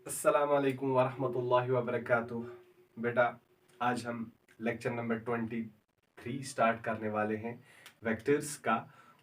अस्सलाम वालेकुम वरहमतुल्लाहि वबरकातुह। बेटा, आज हम लेक्चर नंबर 23 स्टार्ट करने वाले हैं वेक्टर्स का।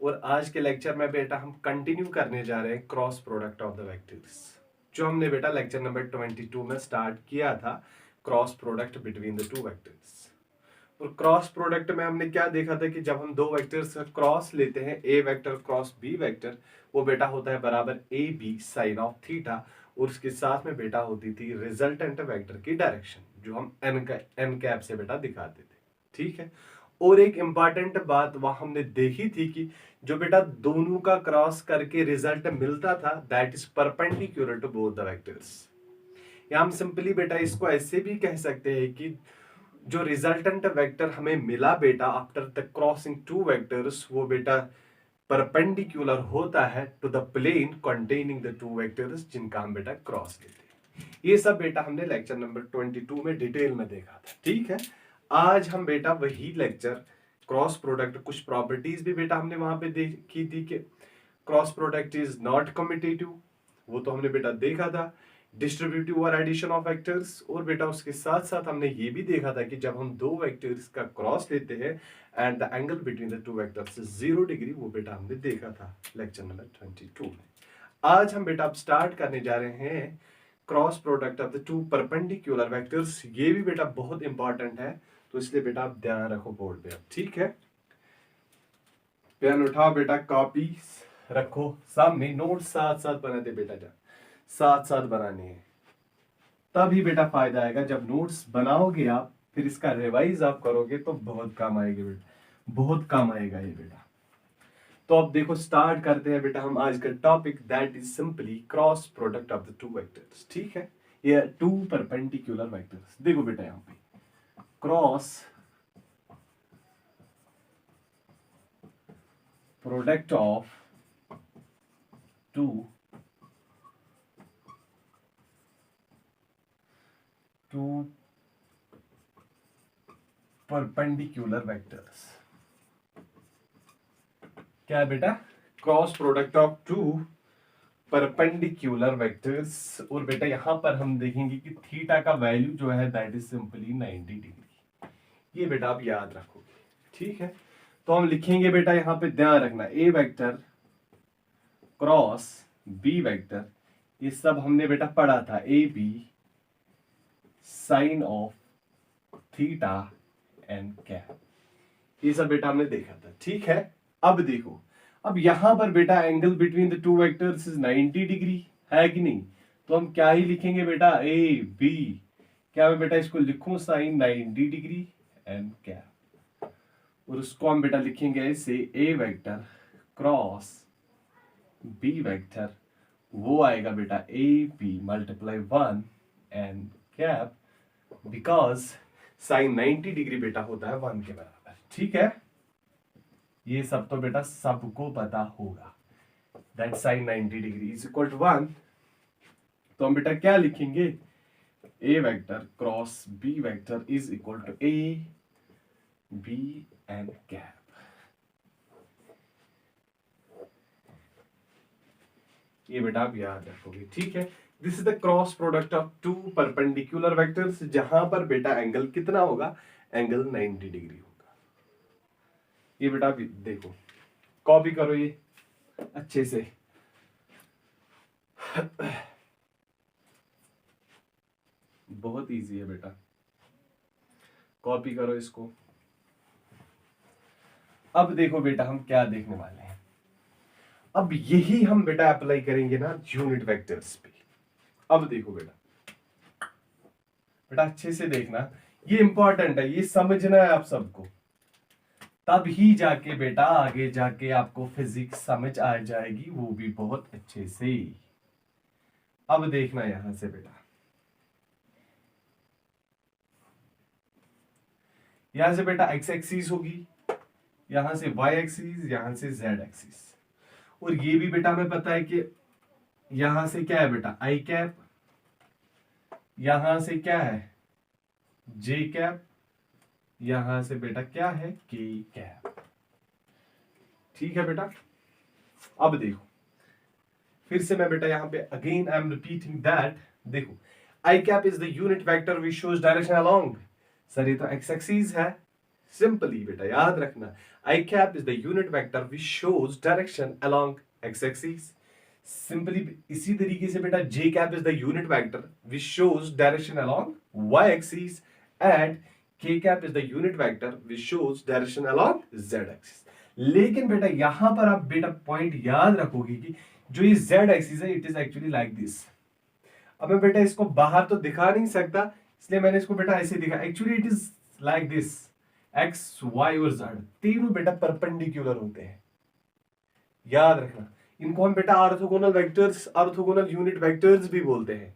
और आज के लेक्चर में बेटा हम कंटिन्यू करने जा रहे हैं cross product of the vectors, जो हमने बेटा लेक्चर नंबर 22 में स्टार्ट किया था। Cross product between the two vectors. और क्रॉस प्रोडक्ट में हमने क्या देखा था कि जब हम दो वेक्टर्स का क्रॉस लेते हैं, A vector cross B vector, वो बेटा होता है बराबर A B sine of theta. और उसके साथ में बेटा होती थी रिजल्टेंट वेक्टर की डायरेक्शन, जो हम एन कैप से बेटा दिखाते थे। ठीक है। और एक इंपॉर्टेंट बात वहां हमने देखी थी कि जो बेटा दोनों का क्रॉस करके रिजल्ट मिलता था, that is perpendicular to both the vectors. या हम सिंपली बेटा इसको ऐसे भी कह सकते हैं कि जो रिजल्टेंट वेक्टर हमें मिला बेटा after the crossing two vectors, वो बेटा परपेंडिकुलर होता है to the plane containing the two vectors जिनका हम बेटा क्रॉस लेते हैं। ये सब बेटा हमने लेक्चर नंबर 22 में डिटेल में देखा था। ठीक है। आज हम बेटा वही लेक्चर क्रॉस प्रोडक्ट, कुछ प्रॉपर्टीज भी बेटा हमने वहां पे देखी थी कि cross product is not commutative, वो तो हमने बेटा देखा था। डिस्ट्रीब्यूटिव और एडिशन ऑफ वेक्टर्स, और बेटा उसके साथ साथ हमने ये भी देखा था कि जब हम दो वेक्टर्स का क्रॉस लेते हैं and the angle between the two vectors is 0 degree, वो बेटा हमने देखा था लेक्चर नंबर 22 में। आज हम बेटा अब स्टार्ट करने जा रहे हैं cross product of the two perpendicular vectors. ये भी बेटा बहुत इंपॉर्टेंट है, तो इसलिए बेटा आप ध्यान रखो बोर्ड पे। अब ठीक है, पेन उठाओ बेटा, कॉपी रखो सामने, नोट साथ साथ बनाते बेटा, जा साथ साथ बनाने हैं, तभी बेटा फायदा आएगा। जब नोट्स बनाओगे आप, फिर इसका रिवाइज आप करोगे तो बहुत काम आएगा बेटा, बहुत काम आएगा ये बेटा। तो अब देखो स्टार्ट करते हैं बेटा हम आज का topic, that is simply cross product of the two vectors. ठीक है, ये टू परपेंडिकुलर वेक्टर्स। देखो बेटा यहाँ पे cross product of two perpendicular vectors क्या है बेटा? Cross product of two perpendicular vectors. और बेटा यहां पर हम देखेंगे कि थीटा का वैल्यू जो है दैट इज सिंपली 90 डिग्री। ये बेटा आप याद रखोगे। ठीक है, तो हम लिखेंगे बेटा, यहां पे ध्यान रखना, A vector cross B vector, ये सब हमने बेटा पढ़ा था, A B sine of theta and cap, ये सब बेटा हमने देखा था। ठीक है, अब देखो, अब यहां पर बेटा angle between the two vectors is 90 degree, है कि नहीं? तो हम क्या ही लिखेंगे बेटा, ए बी, क्या मैं बेटा इसको लिखूं साइन 90 डिग्री एंड कैप, और उसको हम बेटा लिखेंगे ऐसे, A vector cross B vector, वो आएगा बेटा A B multiply 1 and cap, because sine 90 degree बेटा होता है 1 के बराबर। ठीक है, ये सब तो बेटा सबको पता होगा, that sine 90 degree is equal to 1। तो हम बेटा क्या लिखेंगे, A vector cross B vector is equal to A B and cap. ये बेटा आप याद रखोगे। ठीक है, this is the cross product of two perpendicular vectors, जहां पर बेटा एंगल कितना होगा, एंगल 90 डिग्री होगा। ये बेटा देखो, कॉपी करो ये अच्छे से। बहुत इजी है बेटा, कॉपी करो इसको। अब देखो बेटा हम क्या देखने वाले हैं, अब यही हम बेटा अप्लाई करेंगे ना यूनिट वेक्टर्स पे। अब देखो बेटा, बेटा अच्छे से देखना, ये इंपॉर्टेंट है, ये समझना है आप सबको, तब ही जाके बेटा आगे जाके आपको फिजिक्स समझ आ जाएगी, वो भी बहुत अच्छे से। अब देखना यहां से बेटा, यहां से बेटा एक्स एक्सिस होगी, यहां से वाई एक्सिस, यहां से जेड एक्सिस, और ये भी बेटा हमें पता है कि यहां से क्या है बेटा आई कैप, यहां से क्या है जे कैप, यहां से बेटा क्या है के कैप। ठीक है बेटा, अब देखो फिर से मैं बेटा यहां पे again I am repeating that देखो I cap is the unit vector which shows direction along. Sir ये तो एक्स एक्सिस है, सिंपली बेटा याद रखना, I cap is the unit vector which shows direction along X axis. Simply इसी तरीके से बेटा J cap is the unit vector which shows direction along Y axis and K cap is the unit vector which shows direction along Z axis. लेकिन बेटा यहां पर आप बेटा पॉइंट याद रखोगे कि जो ये जेड एक्सिस है it is actually like this. अब मैं बेटा इसको बाहर तो दिखा नहीं सकता, इसलिए मैंने इसको बेटा ऐसे दिखा, actually it is like this. X Y और जेड तीनों बेटा परपेंडिकुलर होते हैं, याद रखना। इनको हम बेटा orthogonal vectors, orthogonal unit vectors भी बोलते हैं,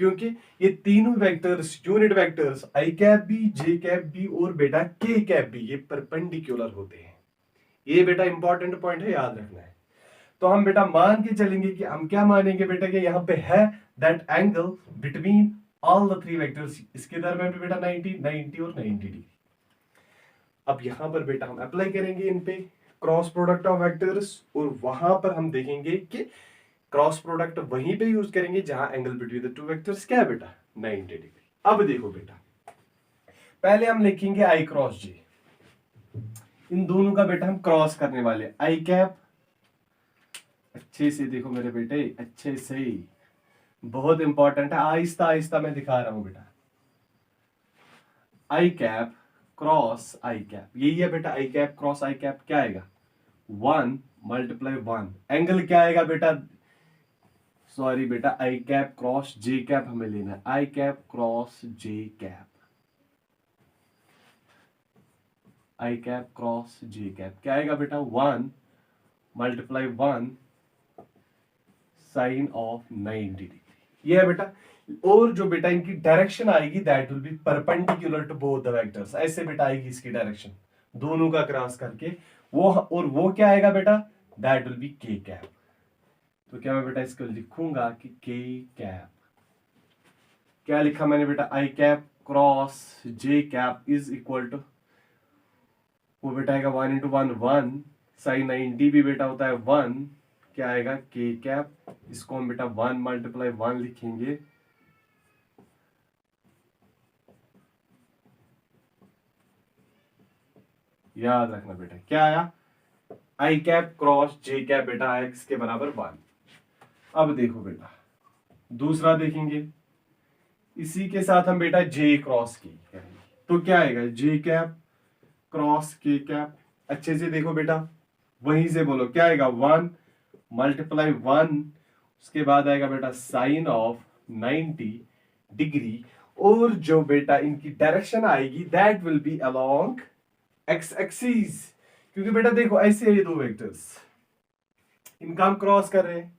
क्योंकि ये तीनों वेक्टर्स, यूनिट वेक्टर्स आई कैप भी, जे कैप भी और बेटा के कैप भी, ये परपेंडिकुलर होते हैं। ये बेटा इंपॉर्टेंट पॉइंट है, याद रखना है। तो हम बेटा मान के चलेंगे कि हम क्या मानेंगे बेटा कि यहाँ पे है that angle between all the three vectors, इसके दरमियान पे बेटा 90, 90 और 90 डिग्री। अब यहां पर बेटा हम अप्लाई करेंगे इन पे क्रॉस प्रोडक्ट ऑफ वेक्टर्स, और वहां पर हम देखेंगे कि क्रॉस प्रोडक्ट वहीं पे यूज करेंगे जहां angle between the two vectors क्या है बेटा 90 डिग्री। अब देखो बेटा पहले हम लिखेंगे आई क्रॉस जे, इन दोनों का बेटा हम क्रॉस करने वाले, आई कैप, अच्छे से देखो मेरे बेटे, अच्छे से, बहुत इंपॉर्टेंट है, आहिस्ता आहिस्ता मैं दिखा रहा हूं बेटा। I cap cross I cap, यही है बेटा I cap cross I cap, क्या आएगा 1 मल्टीप्लाई 1, एंगल क्या आएगा बेटा, सॉरी बेटा I cap cross J cap हमें लेना है, आई कैप क्रॉस जे कैप, आई कैप क्रॉस जे कैप क्या आएगा बेटा 1 मल्टीप्लाई 1 साइन ऑफ 90 डिग्री, ये है बेटा। और जो बेटा इनकी डायरेक्शन आएगी that will be perpendicular to both the vectors, ऐसे बेटा आएगी इसकी डायरेक्शन दोनों का क्रॉस करके, वो और वो क्या आएगा बेटा दैट विल बी के कैप। तो क्या मैं बेटा इसको लिखूंगा कि के कैप, क्या लिखा मैंने बेटा I cap cross J cap is equal to, वो बेटा आएगा 1 इंटू 1 1, साइन 90 भी बेटा होता है 1, क्या आएगा के कैप, इसको हम बेटा 1 मल्टीप्लाई 1 लिखेंगे, याद रखना बेटा क्या आया आई कैप क्रॉस जे कैप बेटा एक्स के बराबर 1। अब देखो बेटा दूसरा देखेंगे, इसी के साथ हम बेटा जे क्रॉस की करेंगे, तो क्या आएगा J cap cross K cap, अच्छे से देखो बेटा, वहीं से बोलो क्या आएगा 1 मल्टीप्लाई 1, उसके बाद आएगा बेटा साइन ऑफ 90 डिग्री, और जो बेटा इनकी डायरेक्शन आएगी that will B along X axis, क्योंकि बेटा देखो ऐसे है ये दो वेक्टर्स, इनका हम क्रॉस कर रहे हैं,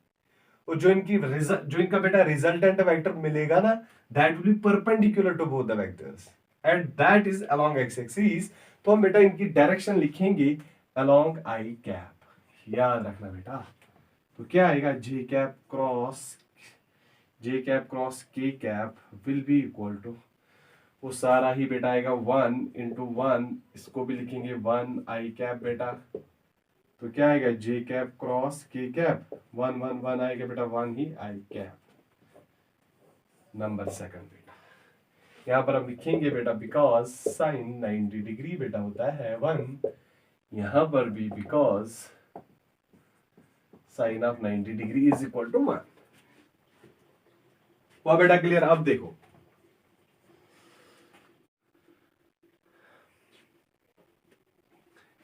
और जो इनका बेटा रिजल्टेंट वेक्टर मिलेगा ना that will be perpendicular to both the vectors and that is along X axis. तो हम बेटा इनकी डायरेक्शन लिखेंगे अलोंग आई कैप, याद रखना बेटा। तो क्या आएगा J cap cross K cap will be equal to, वो सारा ही बेटा आएगा 1 इंटू 1, इसको भी लिखेंगे 1 आई कैप बेटा, तो क्या आएगा J cap cross K cap 1 1 1 आएगा बेटा 1 ही आई कैप। नंबर सेकंड बेटा यहां पर हम लिखेंगे बेटा बिकॉज साइन 90 डिग्री बेटा होता है 1, यहां पर भी because sine of 90 degree is equal to 1। हुआ बेटा क्लियर। अब देखो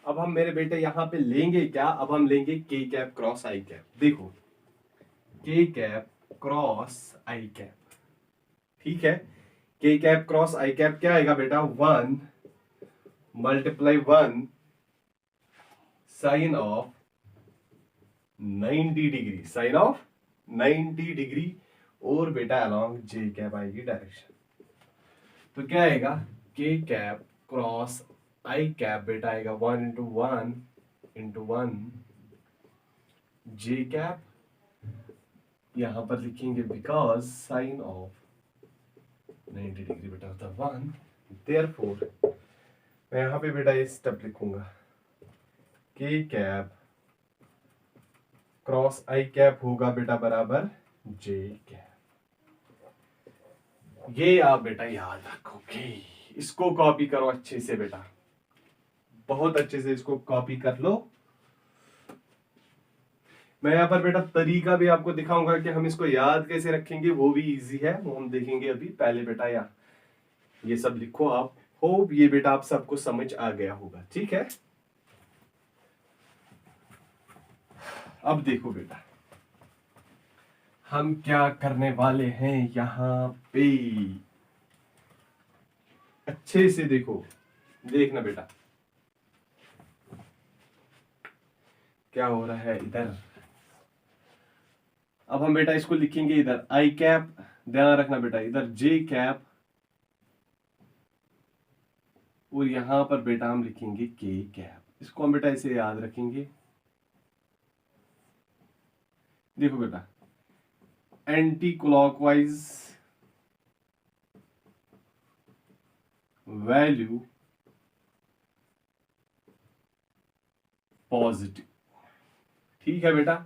अब हम मेरे बेटे यहां पे लेंगे क्या, अब हम लेंगे के कैप क्रॉस आई कैप, देखो के कैप क्रॉस आई कैप, ठीक है, के कैप क्रॉस आई कैप क्या आएगा बेटा 1 multiply 1 sine of 90 degree, sine of 90 degree, और बेटा अलोंग जे कैप आएगी डायरेक्शन, तो क्या आएगा के कैप क्रॉस आई कैप बेटा आएगा 1 इंटू 1 जे कैप, यहां पर लिखेंगे बिकॉज साइन ऑफ 90 डिग्री बेटा होता है 1, देयरफॉर मैं यहां पे बेटा ये स्टेप लिखूंगा के कैप क्रॉस आई कैप होगा बेटा बराबर जे कैप, ये आप बेटा याद रखोगे। इसको कॉपी करो अच्छे से बेटा, बहुत अच्छे से इसको कॉपी कर लो। मैं यहाँ पर बेटा तरीका भी आपको दिखाऊंगा कि हम इसको याद कैसे रखेंगे, वो भी इजी है, वो हम देखेंगे अभी। पहले बेटा ये सब लिखो आप। होप ये बेटा आप सबको समझ आ गया होगा, ठीक है। अब देखो बेटा हम क्या करने वाले हैं यहाँ पे, अच्छे से देखो, देखना बेटा क्या हो रहा है इधर। अब हम बेटा इसको लिखेंगे इधर आई कैप, ध्यान रखना बेटा इधर जे कैप, और यहां पर बेटा हम लिखेंगे के कैप। इसको हम बेटा ऐसे याद रखेंगे। देखो बेटा एंटी क्लॉकवाइज वैल्यू पॉजिटिव, ठीक है बेटा।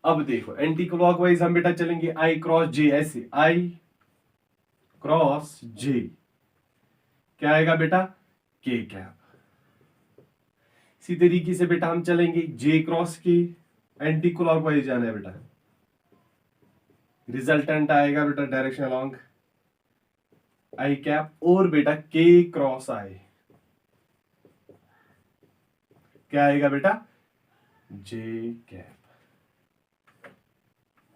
अब देखो एंटी क्लॉकवाइज हम बेटा चलेंगे आई क्रॉस जे, ऐसे आई क्रॉस जे क्या आएगा बेटा के कैप। इसी तरीके से बेटा हम चलेंगे जे क्रॉस के, एंटी क्लॉकवाइज जाना है बेटा, रिजल्टेंट आएगा बेटा डायरेक्शन अलोंग आई कैप, और बेटा के क्रॉस आई क्या आएगा बेटा जे कैप।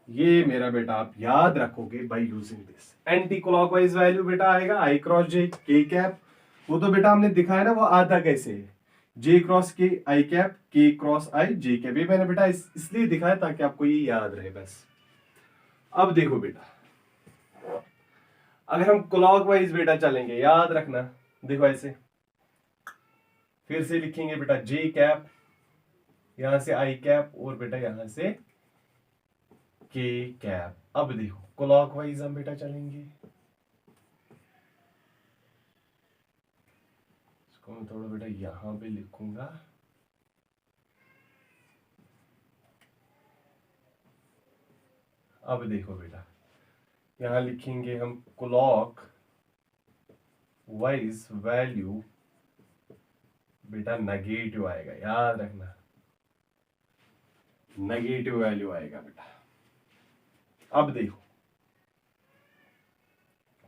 ये मेरा बेटा आप याद रखोगे by using this. Anti clockwise value बेटा आएगा आई क्रॉस जे के कैप, वो तो बेटा हमने दिखाया ना वो आता कैसे है, जे क्रॉस के आई कैप, के क्रॉस आई जे कैप। ये मैंने बेटा इसलिए दिखाया ताकि आपको ये याद रहे बस। अब देखो बेटा अगर हम क्लॉकवाइज बेटा चलेंगे, याद रखना, देखो ऐसे फिर से लिखेंगे बेटा जे कैप, यहां से आई कैप, और बेटा यहां से के कैप। अब देखो क्लॉकवाइज हम बेटा चलेंगे, इसको मैं थोड़ा बेटा यहां पे लिखूंगा। अब देखो बेटा यहां लिखेंगे हम क्लॉक वाइज वैल्यू बेटा नेगेटिव आएगा, याद रखना नेगेटिव वैल्यू आएगा बेटा। अब देखो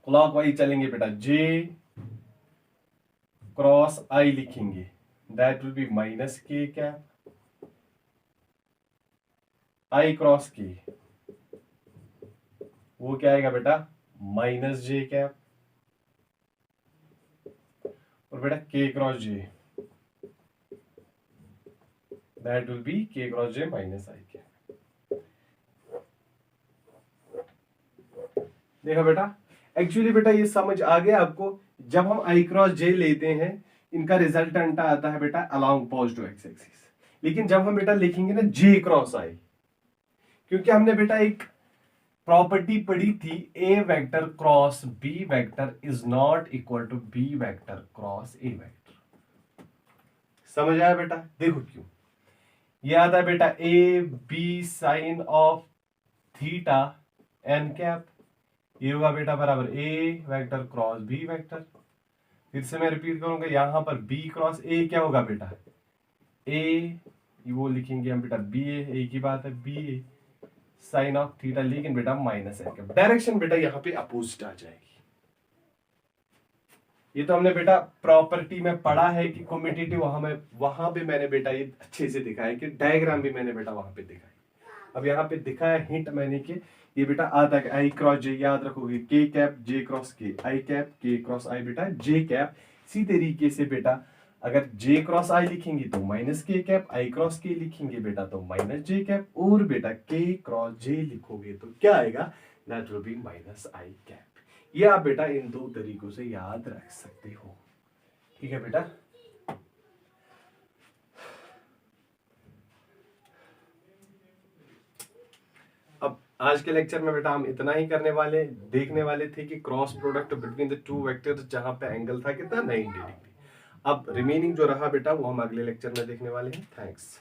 क्लॉकवाइज चलेंगे बेटा, जे क्रॉस आई लिखेंगे, दैट विल बी माइनस के कैप, आई क्रॉस के वो क्या आएगा बेटा माइनस जे कैप, और बेटा के cross J that will B के क्रॉस जे माइनस आई कैप। देखा बेटा एक्चुअली बेटा ये समझ आ गया आपको। जब हम आई क्रॉस जे लेते हैं इनका रिजल्टेंट आता है बेटा अलोंग पॉजिटिव एक्स एक्सिस, लेकिन जब हम बेटा लिखेंगे ना जे क्रॉस आई, क्योंकि हमने बेटा एक प्रॉपर्टी पढ़ी थी A vector cross B vector is not equal to B vector cross A vector. समझ आया बेटा? देखो क्यों ये आता है बेटा A B sine of theta N cap, ये होगा बेटा बराबर A vector cross B vector. फिर से मैं रिपीट करूंगा, यहां पर बी क्रॉस ए क्या होगा बेटा ए, वो लिखेंगे हम बेटा बी ए की बात है, B A sine of theta, लेकिन बेटा माइनस एन कैप, डायरेक्शन बेटा यहां पे अपोजिट आ जाएगी। ये तो हमने बेटा प्रॉपर्टी में पढ़ा है कि कम्यूटेटिव, वहां पे मैंने बेटा ये अच्छे से दिखाया कि डायग्राम भी मैंने बेटा वहां पे दिखाया। अब यहाँ पे दिखाया हिंट मैंने कि ये बेटा आता है आई क्रॉस जे, याद रखोगे के कैप जे क्रॉस के, आई कैप के क्रॉस आई बेटा जे कैप। इसी तरीके से बेटा अगर जे क्रॉस आई लिखेंगे तो माइनस के कैप, आई क्रॉस के लिखेंगे बेटा तो माइनस जे कैप, और बेटा के क्रॉस जे लिखोगे तो क्या आएगा that will B minus I cap. ये आप बेटा इन दो तरीकों से याद रख सकते हो, ठीक है बेटा। अब आज के लेक्चर में बेटा हम इतना ही करने वाले, देखने वाले थे कि cross product between the two vectors जहां पे एंगल था कितना 90 डिग्री। अब रिमेनिंग जो रहा बेटा वो हम अगले लेक्चर में देखने वाले हैं। थैंक्स।